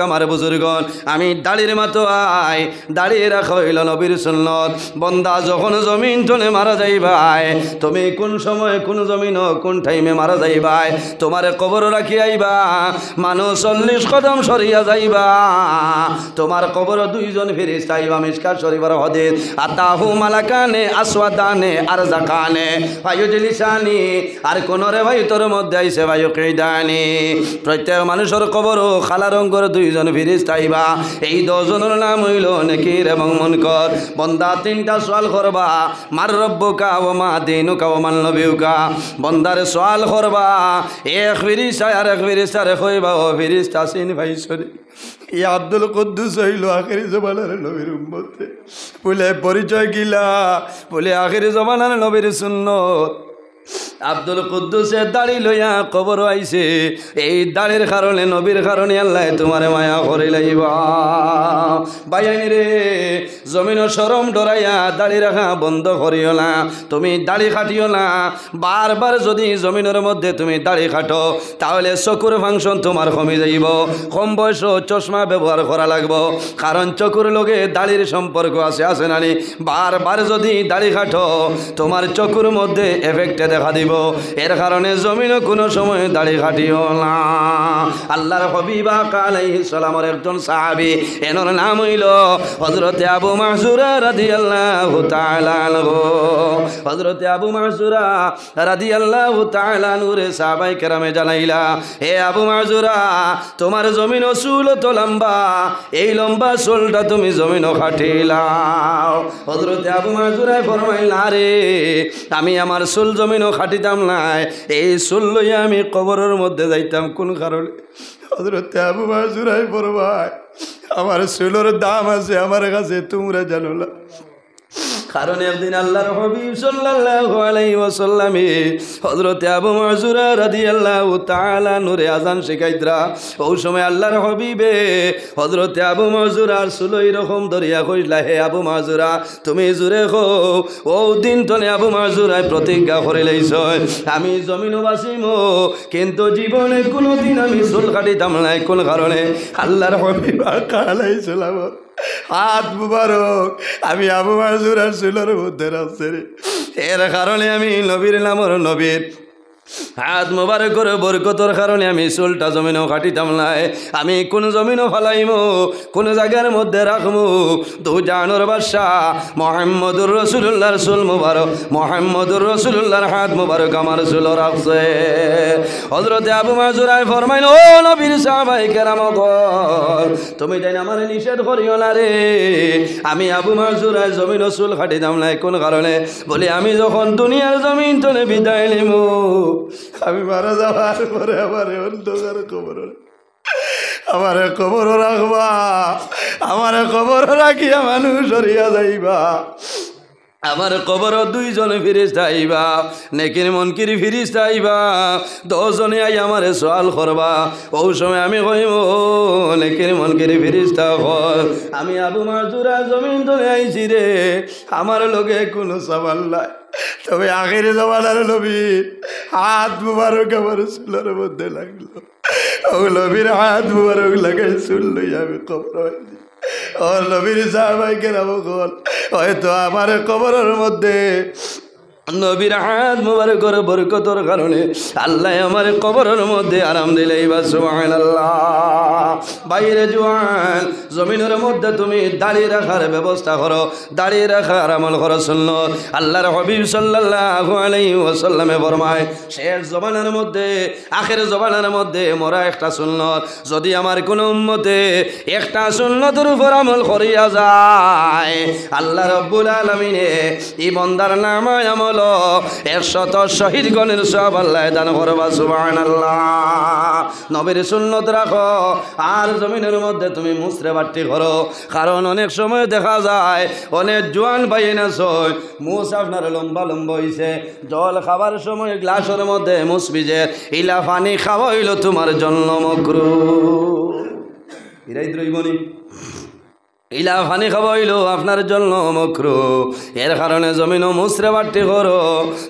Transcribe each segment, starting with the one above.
আমার বুজুর্গণ, আমি দাড়ির মাতো আয়, দাঁড়িয়ে রাখা হইল নবীর সুন্নত। বন্দা যখন জমিন টনে মারা যাইবাই, তুমি কোন সময় কোন জমিন কোন টাইমে মারা যাইবাই, তোমার কবর রাখি আইবা, মানুষ 40 কদম সরিয়া যাইবা, তোমার কবর দুইজন ফেরেশতা আইবা। মিশকাত শরীফের হাদিস, আতাহু মালাকানে আসওয়াদানে আরজাকানে ফায়ুজলিসানি, আর কোন রে ভাই তোর মধ্যে আইছে ভাই কিদানি। প্রত্যেক মানুষের কবর কালা রঙের দুইজন ফেরেশতা আইবা। এই 10 জনের নাম হইল নেকির এবং মুনকার। বন্দা 3টা সওয়াল করবা, মার রব্বুকা ওয়া মা দীনুকা ওয়া মান নবিয়ুকা। বন্দারে সওয়াল করবা, এক ফেরেশতা আর এক ফেরেশতারে কইবা, ও ফেরেশতা চিন ভাইছরি ই আব্দুল কুদ্দুস হইল আখিরি জমানার নবীর উম্মতে। বলে পরিচয় গিলা, বলে আখিরি জমানার নবীর সুন্নত। আব্দুল কুদ্দুসের দাড়ি লইয়া কবর আইছে, এই দাড়ির কারণে নবীর কারণে আল্লাহ তোমারে মায়া করে লাইবা। বাইয়ানি রে, জমিন শরম ডরাইয়া দাড়ি রাখা বন্ধ করিও না, তুমি দাড়ি কাটিও না। বারবার যদি জমিনের মধ্যে তুমি দাড়ি কাটো, তাহলে চকুর ফাংশন তোমার কমে যাইব। কম বয়স চশমা ব্যবহার করা লাগবো, কারণ চকুর লগে দাড়ির সম্পর্ক আছে নানি। বারবার যদি দাড়ি কাটো, তোমার চকুর মধ্যে এফেক্টে দেখা দিব। এর কারণে জমিনও কোনো সময় দাড়ি কাটিও না। আল্লাহর হাবিব আলাইহিস সালামের একজন সাহাবী, এনার নাম হইল হযরতে আবু মাহজুরা রাদিয়াল্লাহু তাআলা আনহু। হযরতে আবু মাহজুরা রাদিয়াল্লাহু তাআলা আনহু রে সাহাবায়ে কেরামে জানাইলা, হে আবু মাহজুরা, তোমার জমিন চুল তো লম্বা, এই লম্বা চুলটা তুমি জমিন খাটিলাও। হযরতে আবু মাহজুরা ফরমাইলা, রে আমি আমার চুল জমিন খাটিতাম নাই, এই চুল লইয়া আমি কবরের মধ্যে যাইতাম কোন কারণে? হযরতে আবু মাহজুরা ফরমায়, আমার চুলের দাম আছে আমার কাছে, তোমরা জানো না। কারণ একদিন আল্লাহর হাবিব সাল্লাল্লাহু আলাইহি ওয়াসাল্লাম হযরতে আবু মাহজুরা রাদিয়াল্লাহু তাআলা নূরে আযান শিখাইতরা। ওই সময় আল্লাহর হাবিবে হযরতে আবু মাহজুরার চুলই রকম ধরিয়া কইলা, হে আবু মাহজুরা, তুমি জুরে কও। ও দিন তলে আবু মাহজুরায় প্রতিজ্ঞা করে লইছ, আমি জমিনও বাসিম, কিন্তু জীবনে কোনোদিন আমি চুল কাটিতাম নাই। কোন কারণে? আল্লাহর হাবিব আলাইহিস সালাম হাত মুবারক আমি আবু মাহজুরার চুলের মধ্যে রাখছে। এর কারণে আমি নবীর নামর নবীর হাত মুবারক করে বরকতর কারণে আমি চুলটা জমিনও কাটিতাম নাই। আমি কোন জমিনও ফালাইমু, কোন জায়গার মধ্যে রাখবো, দু জানোর বাদশা মুহাম্মদুর রাসূলুল্লাহর চুল মুবারক, মুহাম্মদুর রাসূলুল্লাহর হাত মুবারক আমার চুল রাখছে। হযরতে আবু মাহজুরা ফরমাইল, ও নবীর সাহাবায়ে কেরামগণ, তুমি তাই আমার নিষেধ করিও না রে। আমি আবু মাহজুরা জমিনও চুল কাটিতাম নাই। কোন কারণে? বলে আমি যখন দুনিয়ার জমিন তনে বিদায় নিমু, আমি মারা যাওয়ার পরে আমার অন্ধকার কবর, আমার কবর রাখবা, আমার কবর রাখিয়া মানুষ সরিয়া যাইবা। আমার কবর 2 জন ফেরেশতা আইবা, নেকির মুনকির ফেরেশতা আইবা, 10 জনে আই আমারে সওয়াল করবা। ওই সময় আমি কইব, নেকির মুনকির ফেরেশতা কর, আমি আবু মাহজুরা জমিন ধরে আইছি রে, আমার লগে কোনো সওয়াল নাই। তবে আখির জমানার নবী হাত মুবারক আমার চুলের মধ্যে লাগলো। ও নবীর হাত মুবারক লাগাই চুল লইয়া আমি কবর আইছি। ও নবীর সাহাবায়ে কেরামগণ, হয়তো আমার কবরের মধ্যে নবীর হাত মুবারকের বরকতের কারণে আল্লাহ আমার কবরের মধ্যে আরাম দিলেই বা সুবহানাল্লাহ। বাইরে জওয়ান, জমিনের মধ্যে তুমি দাড়ি রাখার ব্যবস্থা করো, দাড়ি রাখার আমল করো সুন্নত। আল্লাহর হাবিব সাল্লাল্লাহু আলাইহি ওয়াসাল্লামে ফরমায়, শেষ জমানার মধ্যে, আখের জমানার মধ্যে মোরা একটা সুন্নত, যদি আমার কোনো উম্মতে একটা সুন্নতের উপর আমল করিয়া যায়, আল্লাহ রাব্বুল আলামিনে এই বান্দার নামায় আমল 100 শহীদগণের সওয়াব আল্লাহ দান করবা সুবহানাল্লাহ। নবীর সুন্নত রাখো আর জমিনের মধ্যে তুমি মুসরে বাট্টি করো। কারণ অনেক সময় দেখা যায় অনেক জোয়ান বাইনা ছয় মুস আপনার লম্বা লম্বা হইছে, জল খাবার সময় গ্লাসের মধ্যে মুস ভিজে, ইলা পানি খাওয়া হইল তোমার জন্য মাকরুহ। এরাই দ্রৈবনি ইলা পানি খাওয়াইলো আপনার জন্য মকরুহ, এর কারণে জমিনও মুসরে বাট্টি করো,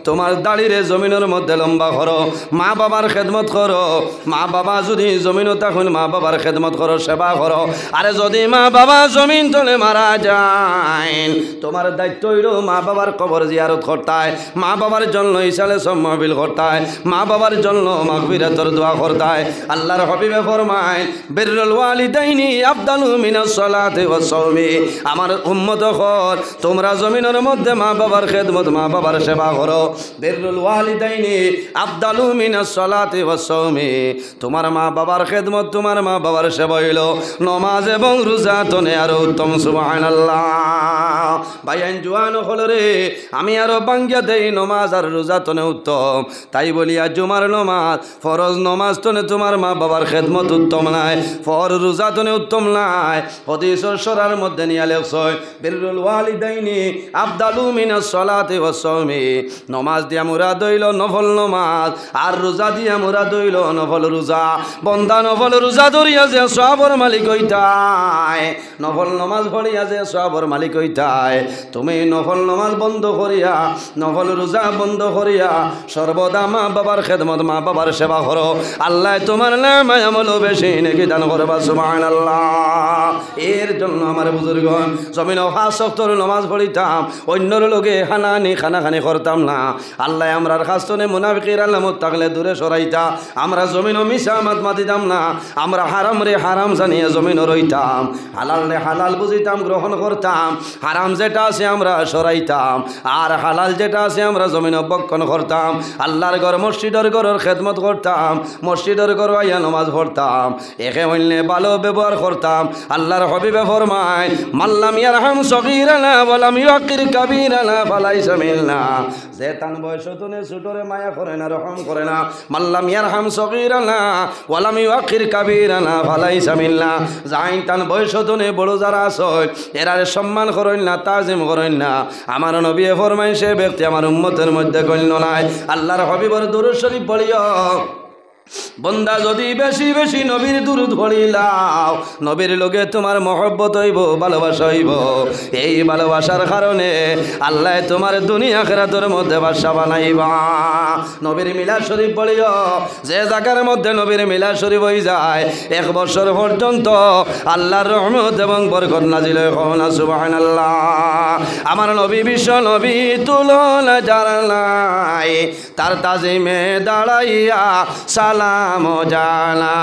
তোমার দাড়িরে জমিনের মধ্যে লম্বা করো, মা বাবার খেদমত করো। মা বাবা যদি জমিনও তখন মা বাবার খেদমত করো, সেবা করো। আরে যদি মা বাবা জমিন তলে মারা যায়, তোমার দায়িত্ব হইল মা বাবার কবর জিয়ারত করতায়, মা বাবার জন্য ইসালে সব মাহফিল করতায়, মা বাবার জন্য মাগফিরাতের দোয়া করতায়। আল্লাহর হাবিবে ফরমায় বিররুল ওয়ালিদাইনি আফদালু মিনাস সালাতি ওয়াস সাওমি। আমার উম্মত হল তোমরা জমিনের মধ্যে মা বাবার খেদমত, মা বাবার সেবা করো। বিররুল ওয়ালিদাইনি আফদালু মিনাস সালাতি ওয়াস সাওমি। তোমার মা বাবার খেদমত, তোমার মা বাবার সেবা হইল নামাজ এবং রোজা তনে আরো উত্তম। সুবহানাল্লাহ। ভাইয়ান জোয়ান হল রে, আমি আরো বাঙ্গিয়া দেই নমাজ আর রোজা তনে উত্তম। তাই বলিয়া জুমার নমাজ ফরজ নমাজ তনে তোমার মা বাবার খেদমত উত্তম নাই, ফর রোজা তনে উত্তম নাই। হাদিসের সরার মধ্যে নিয়ে লেখছয় বিররুল ওয়ালিদাইনি আফদালু মিনাস সালাতি ওয়াস সাওমি। নমাজ দিয়া মুরাদ হইল নফল নমাজ, আর রোজা দিয়া মুরাদ হইল নফল রোজা। বন্দা নফল রোজা ধরিয়া যে সওয়াবের মালিক হইতায়, নফল নমাজ পড়িয়া যে সওয়াবের মালিক হইতায়। তুমি নফল নমাজ বন্ধ করিয়া, নফল রোজা বন্ধ করিয়া সর্বদা মা বাবার খেদমত, মা বাবার সেবা করো। আল্লাহ তোমার নামায় আমল বেশি নাকি দান করবা। সুবহানাল্লাহ। এর জন্য আমার বুজুর্গ জমিন 5 ওয়াক্তের নামাজ পড়িতাম, অন্যর লোকে হানানি খানাখানি করতাম না। আল্লাহ আমরার খাস্তনে মুনাফিকের আলামত থাকলে দূরে সরাইতা। আমরা জমিন মিশা মাত মাতিতাম না, আমরা হারাম রে হারাম জানিয়ে জমিন রইতাম, হালাল রে হালাল বুঝিতাম, গ্রহণ করতাম। হারাম যেটা আছে আমরা সরাইতাম, আর হালাল যেটা আছে আমরা জমিন বক্ষণ করতাম। আল্লাহর ঘর মসজিদের ঘরের খেদমত করতাম, মসজিদের ঘর আইয়া নামাজ পড়তাম, একে অন্যে ভালো ব্যবহার করতাম। আল্লাহর হাবিবে ফরমায় মাল্লাম ইয়ারহাম সগীরানা ওয়ালাম ইউকির কাবীরানা ফালাইসা মিন্না। যে তান বয়স তনে ছোটরে মায়া করে না, রহম করে না। মাল্লাম ইয়ারহাম সগীরানা ওয়ালাম ইউকির কাবীরানা ফালাইসা মিন্না। যাই তান বয়স তনে বড় যারা আছে এরারে সম্মান করেন না, তাজিম করেন না, আমার নবী ফরমায় সে ব্যক্তি আমার উম্মতের মধ্যে গণ্য নাই। আল্লাহর হাবিবের দুরূদ শরীফ পড়িও। বন্দা যদি বেশি বেশি নবীর দুরূদ পড়িলাও, নবীর লগে তোমার মহব্বত হইব, ভালোবাসা হইব। এই ভালোবাসার কারণে আল্লাহ তোমার দুনিয়া আখিরাতের মধ্যে বাদশা বানাইবা। নবীর মিলাদ শরীফ পড়িও। যে জায়গার মধ্যে নবীর মিলাদ শরীফ হয়ে যায় 1 বছর পর্যন্ত আল্লাহর রহমত এবং বরকত নাজিল হয়। না সুবহানাল্লাহ। আমার নবী বিশ্ব নবী তুলনা যার নাই, তার তাজিমে দাঁড়াইয়া সালাম জানা।